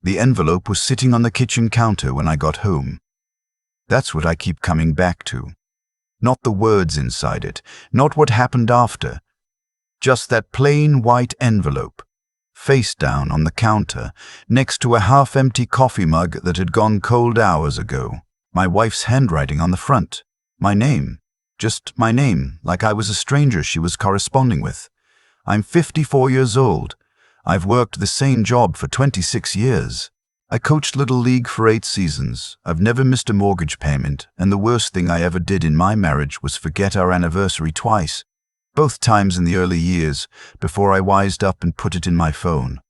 The envelope was sitting on the kitchen counter when I got home. That's what I keep coming back to. Not the words inside it, not what happened after. Just that plain white envelope, face down on the counter, next to a half-empty coffee mug that had gone cold hours ago. My wife's handwriting on the front. My name. Just my name, like I was a stranger she was corresponding with. I'm 54 years old. I've worked the same job for 26 years. I coached Little League for 8 seasons. I've never missed a mortgage payment, and the worst thing I ever did in my marriage was forget our anniversary twice. Both times in the early years, before I wised up and put it in my phone.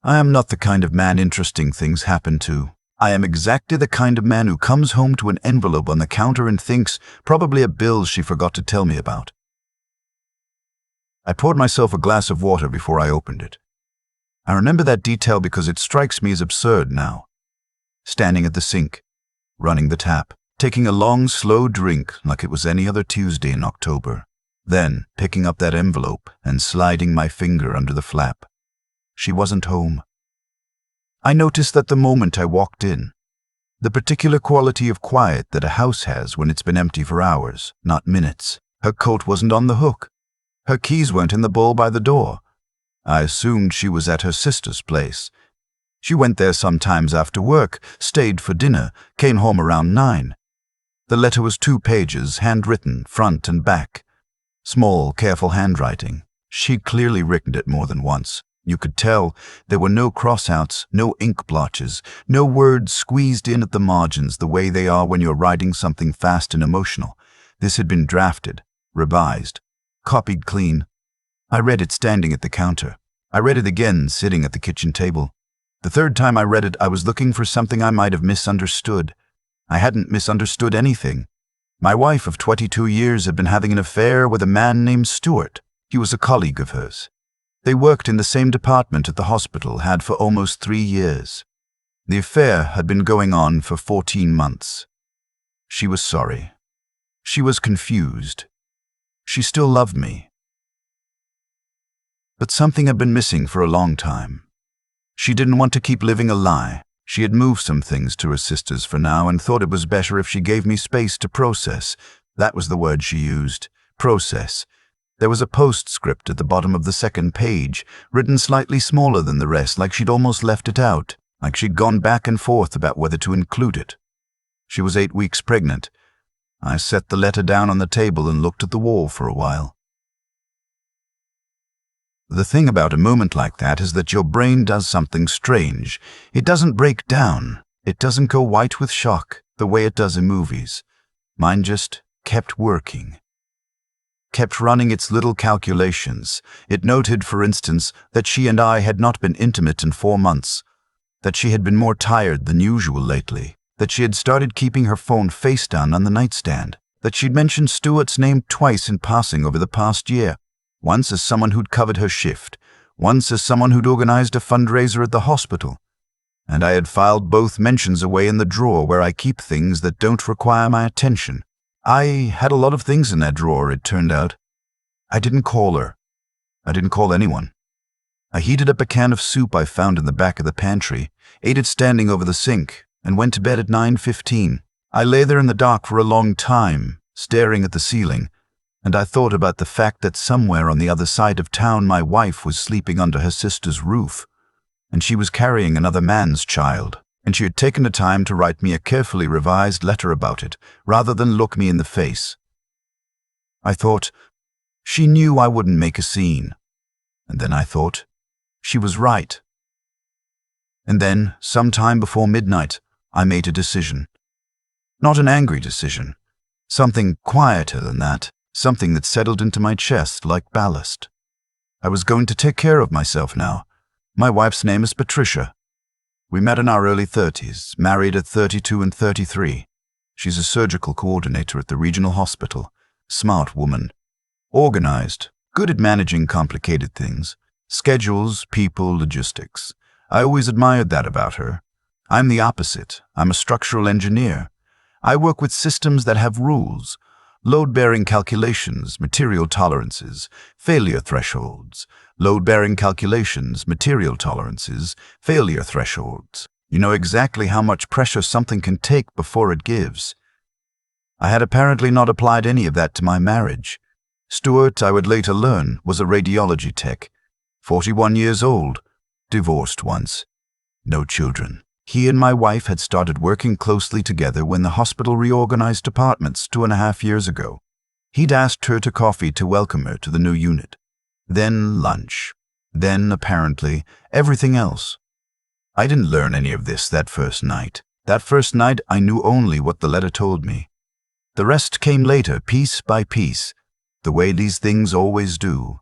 I am not the kind of man interesting things happen to. I am exactly the kind of man who comes home to an envelope on the counter and thinks, probably a bill she forgot to tell me about. I poured myself a glass of water before I opened it. I remember that detail because it strikes me as absurd now. Standing at the sink, running the tap, taking a long, slow drink like it was any other Tuesday in October, then picking up that envelope and sliding my finger under the flap. She wasn't home. I noticed that the moment I walked in. The particular quality of quiet that a house has when it's been empty for hours, not minutes. Her coat wasn't on the hook. Her keys weren't in the bowl by the door. I assumed she was at her sister's place. She went there sometimes after work, stayed for dinner, came home around 9. The letter was 2 pages, handwritten, front and back. Small, careful handwriting. She'd clearly written it more than once. You could tell there were no crossouts, no ink blotches, no words squeezed in at the margins the way they are when you're writing something fast and emotional. This had been drafted, revised, copied clean. I read it standing at the counter. I read it again sitting at the kitchen table. The third time I read it, I was looking for something I might have misunderstood. I hadn't misunderstood anything. My wife of 22 years had been having an affair with a man named Stuart. He was a colleague of hers. They worked in the same department at the hospital, had for almost 3 years. The affair had been going on for 14 months. She was sorry. She was confused. She still loved me. But something had been missing for a long time. She didn't want to keep living a lie. She had moved some things to her sister's for now and thought it was better if she gave me space to process. That was the word she used, process. There was a postscript at the bottom of the second page, written slightly smaller than the rest, like she'd almost left it out, like she'd gone back and forth about whether to include it. She was 8 weeks pregnant. I set the letter down on the table and looked at the wall for a while. The thing about a moment like that is that your brain does something strange. It doesn't break down. It doesn't go white with shock the way it does in movies. Mine just kept working. Kept running its little calculations. It noted, for instance, that she and I had not been intimate in 4 months, that she had been more tired than usual lately, that she had started keeping her phone face down on the nightstand, that she'd mentioned Stuart's name twice in passing over the past year, once as someone who'd covered her shift, once as someone who'd organized a fundraiser at the hospital, and I had filed both mentions away in the drawer where I keep things that don't require my attention. I had a lot of things in that drawer, it turned out. I didn't call her. I didn't call anyone. I heated up a can of soup I found in the back of the pantry, ate it standing over the sink, and went to bed at 9:15. I lay there in the dark for a long time, staring at the ceiling, and I thought about the fact that somewhere on the other side of town my wife was sleeping under her sister's roof, and she was carrying another man's child. And she had taken the time to write me a carefully revised letter about it, rather than look me in the face. I thought, she knew I wouldn't make a scene. And then I thought, she was right. And then, sometime before midnight, I made a decision. Not an angry decision. Something quieter than that, something that settled into my chest like ballast. I was going to take care of myself now. My wife's name is Patricia. We met in our early 30s, married at 32 and 33. She's a surgical coordinator at the regional hospital. Smart woman. Organized. Good at managing complicated things. Schedules, people, logistics. I always admired that about her. I'm the opposite. I'm a structural engineer. I work with systems that have rules. Load-bearing calculations, material tolerances, failure thresholds, Load-bearing calculations, material tolerances, failure thresholds. You know exactly how much pressure something can take before it gives. I had apparently not applied any of that to my marriage. Stuart, I would later learn, was a radiology tech, 41 years old, divorced once, no children. He and my wife had started working closely together when the hospital reorganized departments 2.5 years ago. He'd asked her to coffee to welcome her to the new unit. Then lunch. Then, apparently, everything else. I didn't learn any of this that first night. That first night I knew only what the letter told me. The rest came later, piece by piece, the way these things always do.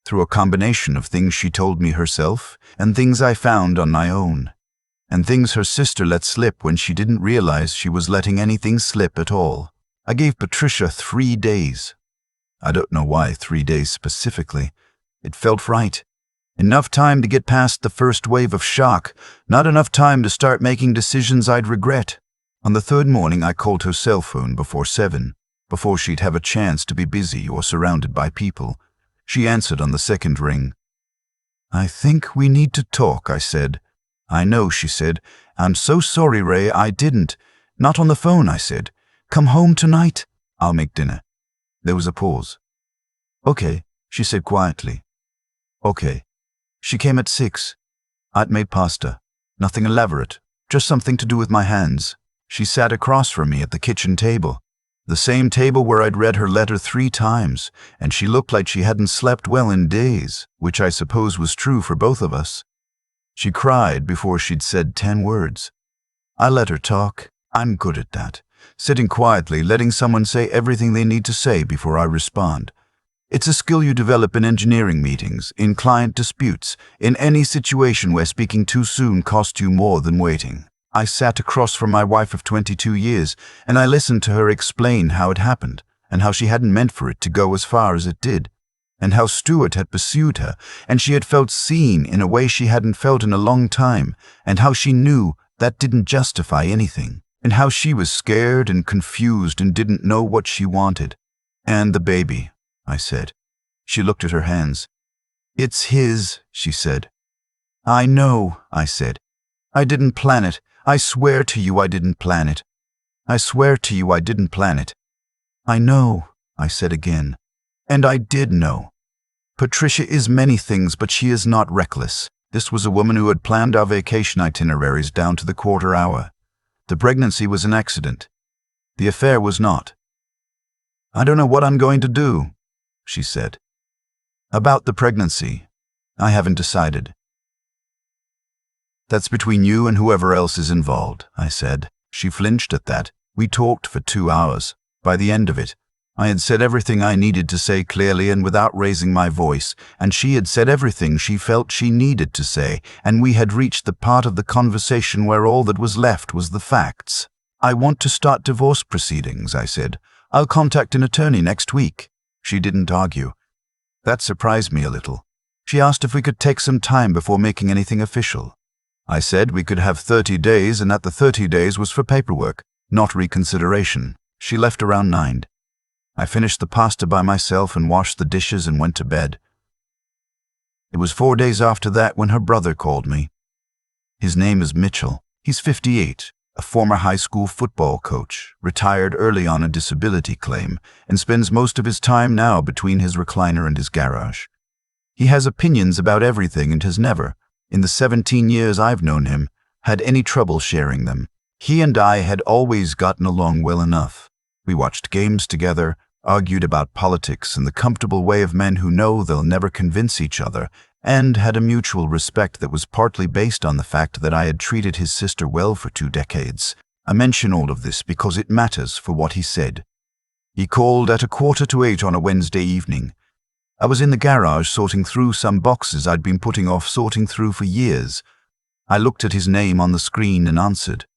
Through a combination of things she told me herself and things I found on my own. And things her sister let slip when she didn't realize she was letting anything slip at all. I gave Patricia 3 days. I don't know why 3 days specifically. It felt right. Enough time to get past the first wave of shock, not enough time to start making decisions I'd regret. On the third morning, I called her cell phone before 7, before she'd have a chance to be busy or surrounded by people. She answered on the second ring. "I think we need to talk," I said. "I know," she said. "I'm so sorry, Ray, I didn't." "Not on the phone," I said. "Come home tonight. I'll make dinner." There was a pause. "Okay," she said quietly. "Okay." She came at 6. I'd made pasta. Nothing elaborate, just something to do with my hands. She sat across from me at the kitchen table, the same table where I'd read her letter 3 times, and she looked like she hadn't slept well in days, which I suppose was true for both of us. She cried before she'd said 10 words. I let her talk. I'm good at that. Sitting quietly, letting someone say everything they need to say before I respond. It's a skill you develop in engineering meetings, in client disputes, in any situation where speaking too soon costs you more than waiting. I sat across from my wife of 22 years, and I listened to her explain how it happened, and how she hadn't meant for it to go as far as it did, and how Stuart had pursued her, and she had felt seen in a way she hadn't felt in a long time, and how she knew that didn't justify anything, and how she was scared and confused and didn't know what she wanted. "And the baby," I said. She looked at her hands. "It's his," she said. "I know," I said. "I didn't plan it. I swear to you I didn't plan it. I swear to you I didn't plan it." "I know," I said again. And I did know. Patricia is many things, but she is not reckless. This was a woman who had planned our vacation itineraries down to the quarter hour. The pregnancy was an accident. The affair was not. "I don't know what I'm going to do," she said. "About the pregnancy, I haven't decided." "That's between you and whoever else is involved," I said. She flinched at that. We talked for 2 hours. By the end of it, I had said everything I needed to say clearly and without raising my voice, and she had said everything she felt she needed to say, and we had reached the part of the conversation where all that was left was the facts. "I want to start divorce proceedings," I said. "I'll contact an attorney next week." She didn't argue. That surprised me a little. She asked if we could take some time before making anything official. I said we could have 30 days and that the 30 days was for paperwork, not reconsideration. She left around 9. I finished the pasta by myself and washed the dishes and went to bed. It was 4 days after that when her brother called me. His name is Mitchell. He's 58, a former high school football coach, retired early on a disability claim, and spends most of his time now between his recliner and his garage. He has opinions about everything and has never, in the 17 years I've known him, had any trouble sharing them. He and I had always gotten along well enough. We watched games together, argued about politics in the comfortable way of men who know they'll never convince each other, and had a mutual respect that was partly based on the fact that I had treated his sister well for 2 decades. I mention all of this because it matters for what he said. He called at 7:15 on a Wednesday evening. I was in the garage sorting through some boxes I'd been putting off sorting through for years. I looked at his name on the screen and answered.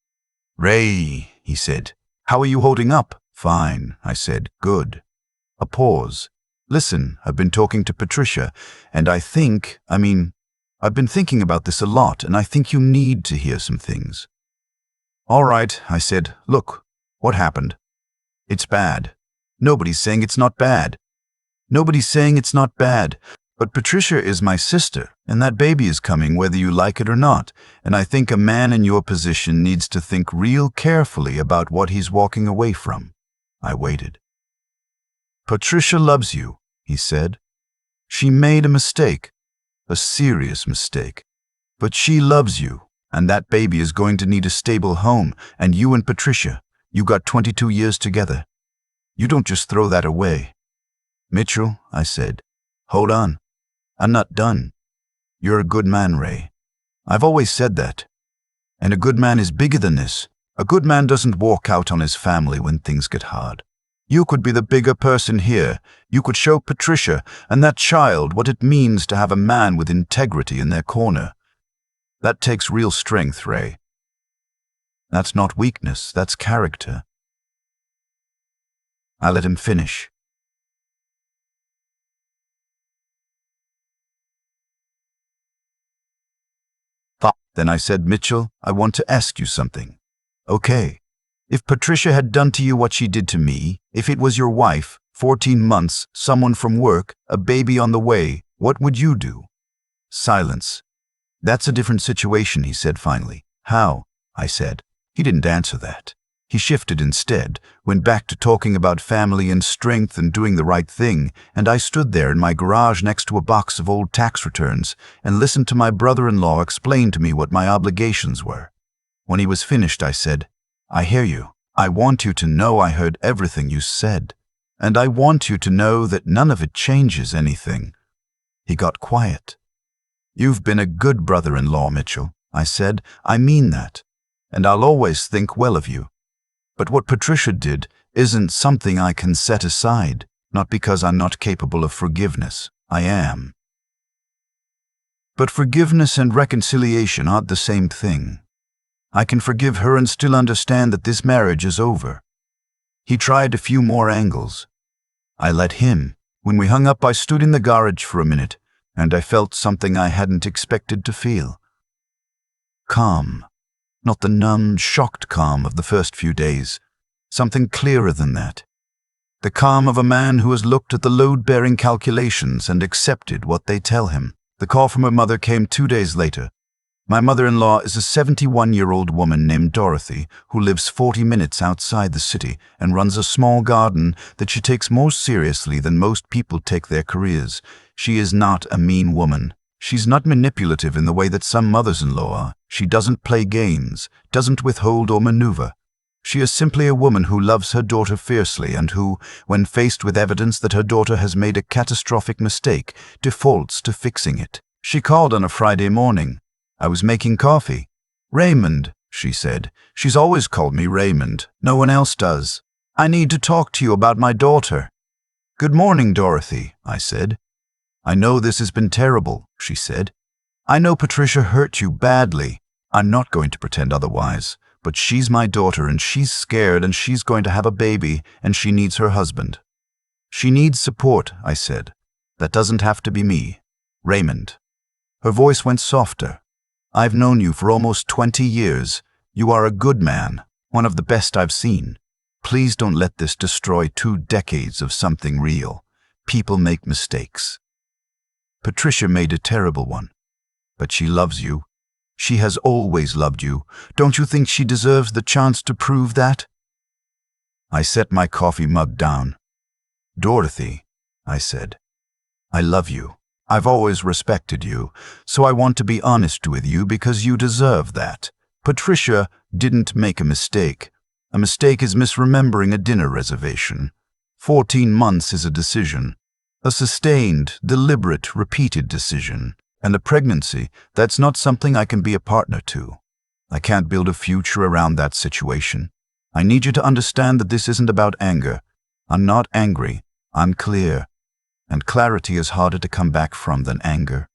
"Ray," he said. "How are you holding up?" "Fine," I said. "Good." A pause. "Listen, I've been talking to Patricia, and I've been thinking about this a lot, and I think you need to hear some things." "All right," I said. "Look, what happened?" "It's bad." "Nobody's saying it's not bad." "Nobody's saying it's not bad. But Patricia is my sister, and that baby is coming whether you like it or not, and I think a man in your position needs to think real carefully about what he's walking away from. I waited. Patricia loves you, he said. She made a mistake, a serious mistake. But she loves you, and that baby is going to need a stable home, and you and Patricia, you got 22 years together. You don't just throw that away. Mitchell, I said, hold on. I'm not done. You're a good man, Ray. I've always said that. And a good man is bigger than this. A good man doesn't walk out on his family when things get hard. You could be the bigger person here. You could show Patricia and that child what it means to have a man with integrity in their corner. That takes real strength, Ray. That's not weakness, that's character. I let him finish. Then I said, Mitchell, I want to ask you something. Okay. If Patricia had done to you what she did to me, if it was your wife, 14 months, someone from work, a baby on the way, what would you do? Silence. That's a different situation, he said finally. How? I said. He didn't answer that. He shifted instead, went back to talking about family and strength and doing the right thing, and I stood there in my garage next to a box of old tax returns and listened to my brother-in-law explain to me what my obligations were. When he was finished, I said, I hear you. I want you to know I heard everything you said, and I want you to know that none of it changes anything. He got quiet. You've been a good brother-in-law, Mitchell, I said. I mean that, and I'll always think well of you. But what Patricia did isn't something I can set aside, not because I'm not capable of forgiveness. I am. But forgiveness and reconciliation aren't the same thing. I can forgive her and still understand that this marriage is over. He tried a few more angles. I let him. When we hung up, I stood in the garage for a minute, and I felt something I hadn't expected to feel. Calm. Not the numb, shocked calm of the first few days. Something clearer than that. The calm of a man who has looked at the load-bearing calculations and accepted what they tell him. The call from her mother came 2 days later. My mother-in-law is a 71-year-old woman named Dorothy who lives 40 minutes outside the city and runs a small garden that she takes more seriously than most people take their careers. She is not a mean woman. She's not manipulative in the way that some mothers-in-law are. She doesn't play games, doesn't withhold or maneuver. She is simply a woman who loves her daughter fiercely and who, when faced with evidence that her daughter has made a catastrophic mistake, defaults to fixing it. She called on a Friday morning. I was making coffee. Raymond, she said. She's always called me Raymond. No one else does. I need to talk to you about my daughter. Good morning, Dorothy, I said. I know this has been terrible, she said. I know Patricia hurt you badly. I'm not going to pretend otherwise, but she's my daughter and she's scared and she's going to have a baby and she needs her husband. She needs support, I said. That doesn't have to be me. Raymond. Her voice went softer. I've known you for almost 20 years. You are a good man, one of the best I've seen. Please don't let this destroy 2 decades of something real. People make mistakes. Patricia made a terrible one. But she loves you. She has always loved you. Don't you think she deserves the chance to prove that? I set my coffee mug down. Dorothy, I said, I love you. I've always respected you, so I want to be honest with you because you deserve that. Patricia didn't make a mistake. A mistake is misremembering a dinner reservation. 14 months is a decision. A sustained, deliberate, repeated decision. And a pregnancy, that's not something I can be a partner to. I can't build a future around that situation. I need you to understand that this isn't about anger. I'm not angry. I'm clear. And clarity is harder to come back from than anger.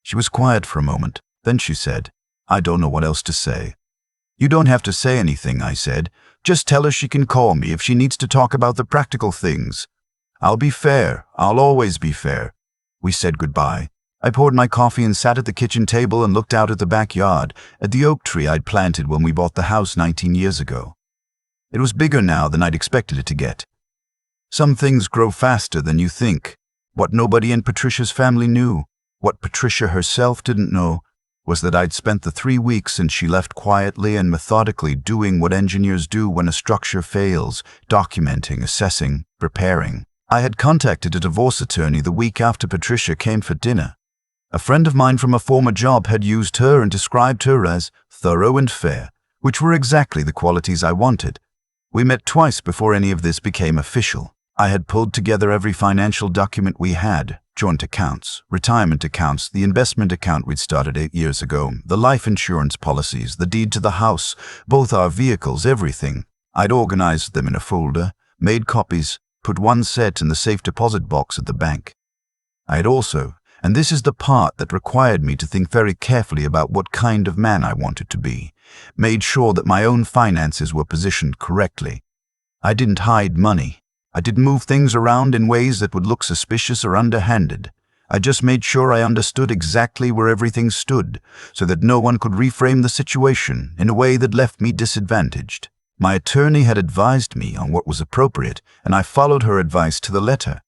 She was quiet for a moment. Then she said, I don't know what else to say. You don't have to say anything, I said. Just tell her she can call me if she needs to talk about the practical things. I'll be fair. I'll always be fair. We said goodbye. I poured my coffee and sat at the kitchen table and looked out at the backyard, at the oak tree I'd planted when we bought the house 19 years ago. It was bigger now than I'd expected it to get. Some things grow faster than you think. What nobody in Patricia's family knew, what Patricia herself didn't know, was that I'd spent the 3 weeks since she left quietly and methodically doing what engineers do when a structure fails, documenting, assessing, preparing. I had contacted a divorce attorney the week after Patricia came for dinner. A friend of mine from a former job had used her and described her as thorough and fair, which were exactly the qualities I wanted. We met twice before any of this became official. I had pulled together every financial document we had, joint accounts, retirement accounts, the investment account we'd started 8 years ago, the life insurance policies, the deed to the house, both our vehicles, everything. I'd organized them in a folder, made copies, put one set in the safe deposit box at the bank. I had also, and this is the part that required me to think very carefully about what kind of man I wanted to be, made sure that my own finances were positioned correctly. I didn't hide money. I didn't move things around in ways that would look suspicious or underhanded. I just made sure I understood exactly where everything stood, so that no one could reframe the situation in a way that left me disadvantaged. My attorney had advised me on what was appropriate, and I followed her advice to the letter.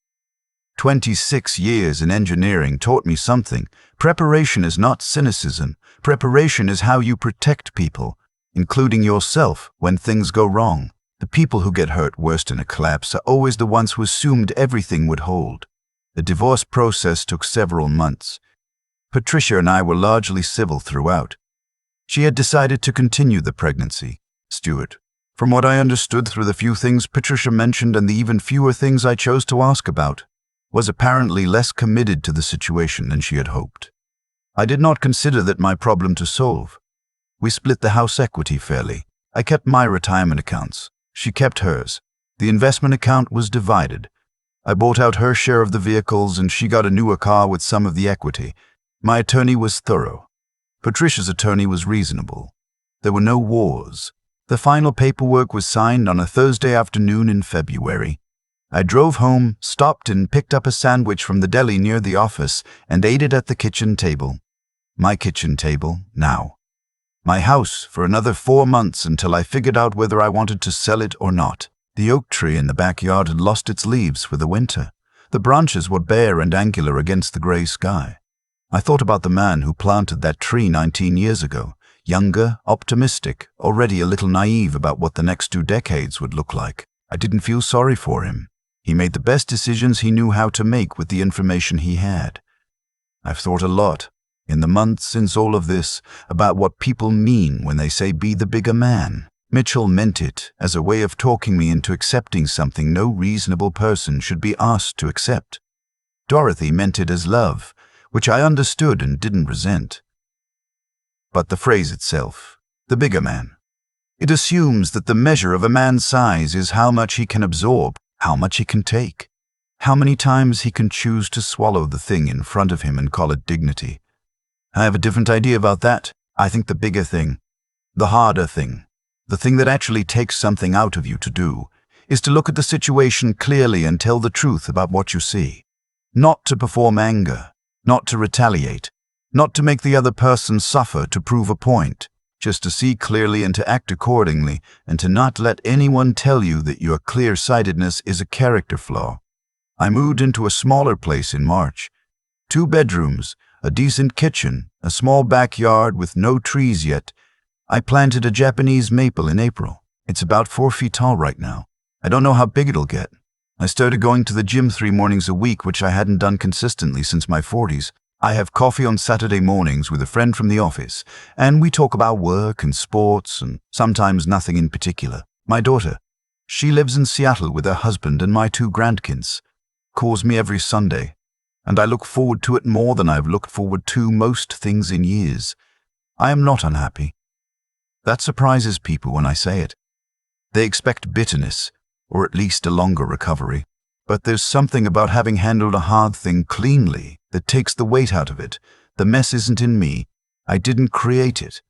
26 years in engineering taught me something. Preparation is not cynicism. Preparation is how you protect people, including yourself, when things go wrong. The people who get hurt worst in a collapse are always the ones who assumed everything would hold. The divorce process took several months. Patricia and I were largely civil throughout. She had decided to continue the pregnancy. Stuart, from what I understood through the few things Patricia mentioned and the even fewer things I chose to ask about, was apparently less committed to the situation than she had hoped. I did not consider that my problem to solve. We split the house equity fairly. I kept my retirement accounts. She kept hers. The investment account was divided. I bought out her share of the vehicles and she got a newer car with some of the equity. My attorney was thorough. Patricia's attorney was reasonable. There were no wars. The final paperwork was signed on a Thursday afternoon in February. I drove home, stopped and picked up a sandwich from the deli near the office and ate it at the kitchen table. My kitchen table, now. My house for another 4 months until I figured out whether I wanted to sell it or not. The oak tree in the backyard had lost its leaves for the winter. The branches were bare and angular against the gray sky. I thought about the man who planted that tree 19 years ago, younger, optimistic, already a little naive about what the next 2 decades would look like. I didn't feel sorry for him. He made the best decisions he knew how to make with the information he had. I've thought a lot, in the months since all of this, about what people mean when they say be the bigger man. Mitchell meant it as a way of talking me into accepting something no reasonable person should be asked to accept. Dorothy meant it as love, which I understood and didn't resent. But the phrase itself, the bigger man, it assumes that the measure of a man's size is how much he can absorb, how much he can take, how many times he can choose to swallow the thing in front of him and call it dignity. I have a different idea about that. I think the bigger thing, the harder thing, the thing that actually takes something out of you to do, is to look at the situation clearly and tell the truth about what you see. Not to perform anger, not to retaliate, not to make the other person suffer to prove a point, just to see clearly and to act accordingly, and to not let anyone tell you that your clear-sightedness is a character flaw. I moved into a smaller place in March. 2 bedrooms, a decent kitchen, a small backyard with no trees yet. I planted a Japanese maple in April. It's about 4 feet tall right now. I don't know how big it'll get. I started going to the gym 3 mornings a week, which I hadn't done consistently since my 40s. I have coffee on Saturday mornings with a friend from the office, and we talk about work and sports and sometimes nothing in particular. My daughter, she lives in Seattle with her husband and my 2 grandkids, calls me every Sunday, and I look forward to it more than I've looked forward to most things in years. I am not unhappy. That surprises people when I say it. They expect bitterness, or at least a longer recovery. But there's something about having handled a hard thing cleanly that takes the weight out of it. The mess isn't in me. I didn't create it.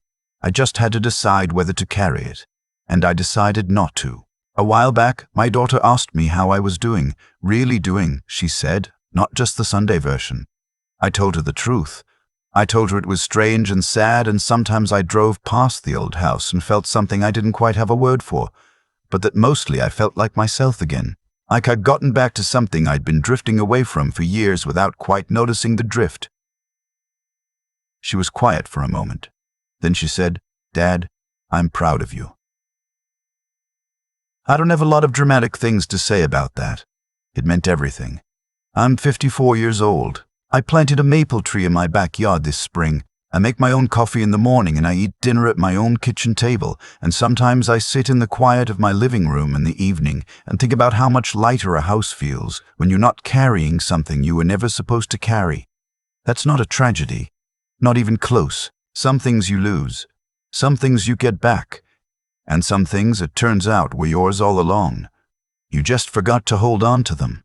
I just had to decide whether to carry it. And I decided not to. A while back, my daughter asked me how I was doing. Really doing, she said, not just the Sunday version. I told her the truth. I told her it was strange and sad, and sometimes I drove past the old house and felt something I didn't quite have a word for, but that mostly I felt like myself again. Like I'd gotten back to something I'd been drifting away from for years without quite noticing the drift. She was quiet for a moment. Then she said, "Dad, I'm proud of you." I don't have a lot of dramatic things to say about that. It meant everything. I'm 54 years old. I planted a maple tree in my backyard this spring. I make my own coffee in the morning and I eat dinner at my own kitchen table, and sometimes I sit in the quiet of my living room in the evening and think about how much lighter a house feels when you're not carrying something you were never supposed to carry. That's not a tragedy. Not even close. Some things you lose. Some things you get back. And some things, it turns out, were yours all along. You just forgot to hold on to them.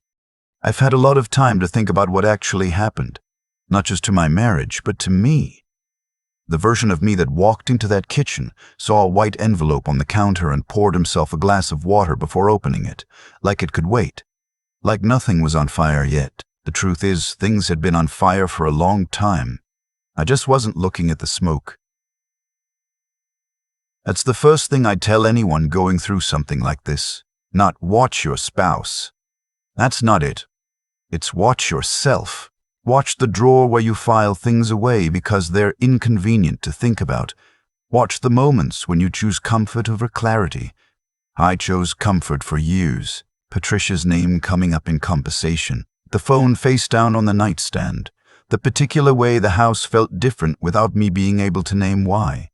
I've had a lot of time to think about what actually happened. Not just to my marriage, but to me. The version of me that walked into that kitchen, saw a white envelope on the counter and poured himself a glass of water before opening it, like it could wait. Like nothing was on fire yet. The truth is, things had been on fire for a long time. I just wasn't looking at the smoke. That's the first thing I'd tell anyone going through something like this. Not watch your spouse. That's not it. It's watch yourself. Watch the drawer where you file things away because they're inconvenient to think about. Watch the moments when you choose comfort over clarity. I chose comfort for years. Patricia's name coming up in conversation. The phone face down on the nightstand. The particular way the house felt different without me being able to name why.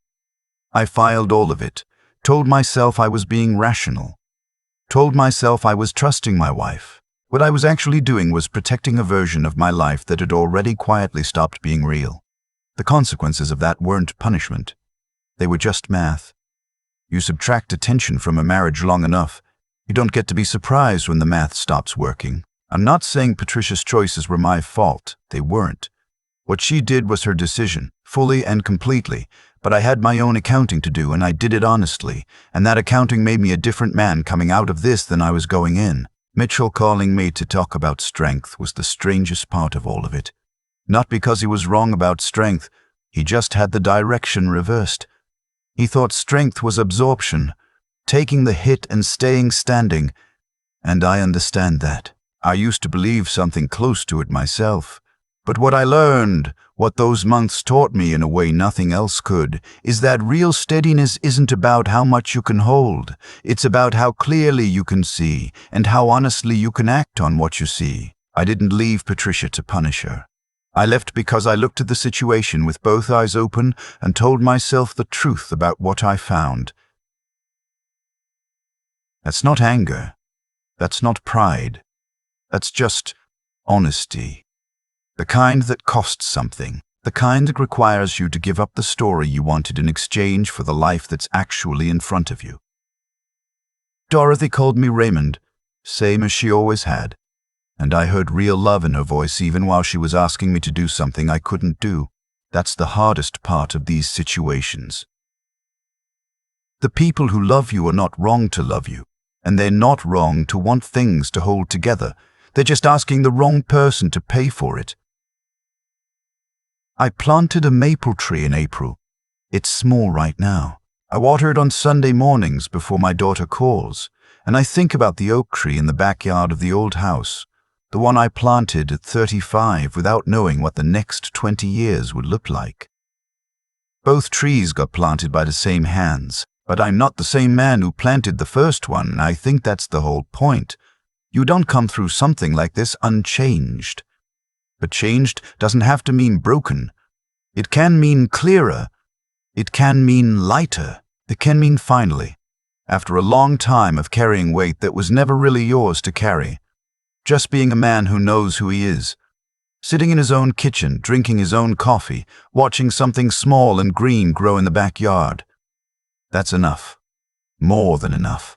I filed all of it, told myself I was being rational, told myself I was trusting my wife. What I was actually doing was protecting a version of my life that had already quietly stopped being real. The consequences of that weren't punishment. They were just math. You subtract attention from a marriage long enough, you don't get to be surprised when the math stops working. I'm not saying Patricia's choices were my fault. They weren't. What she did was her decision, fully and completely, but I had my own accounting to do and I did it honestly, and that accounting made me a different man coming out of this than I was going in. Mitchell calling me to talk about strength was the strangest part of all of it. Not because he was wrong about strength, he just had the direction reversed. He thought strength was absorption, taking the hit and staying standing, and I understand that. I used to believe something close to it myself. But what I learned, what those months taught me in a way nothing else could, is that real steadiness isn't about how much you can hold. It's about how clearly you can see and how honestly you can act on what you see. I didn't leave Patricia to punish her. I left because I looked at the situation with both eyes open and told myself the truth about what I found. That's not anger. That's not pride. That's just honesty. The kind that costs something. The kind that requires you to give up the story you wanted in exchange for the life that's actually in front of you. Dorothy called me Raymond, same as she always had. And I heard real love in her voice even while she was asking me to do something I couldn't do. That's the hardest part of these situations. The people who love you are not wrong to love you, and they're not wrong to want things to hold together. They're just asking the wrong person to pay for it. I planted a maple tree in April. It's small right now. I water it on Sunday mornings before my daughter calls, and I think about the oak tree in the backyard of the old house, the one I planted at 35 without knowing what the next 20 years would look like. Both trees got planted by the same hands, but I'm not the same man who planted the first one, and I think that's the whole point. You don't come through something like this unchanged. But changed doesn't have to mean broken. It can mean clearer. It can mean lighter. It can mean finally, after a long time of carrying weight that was never really yours to carry, just being a man who knows who he is, sitting in his own kitchen, drinking his own coffee, watching something small and green grow in the backyard. That's enough. More than enough.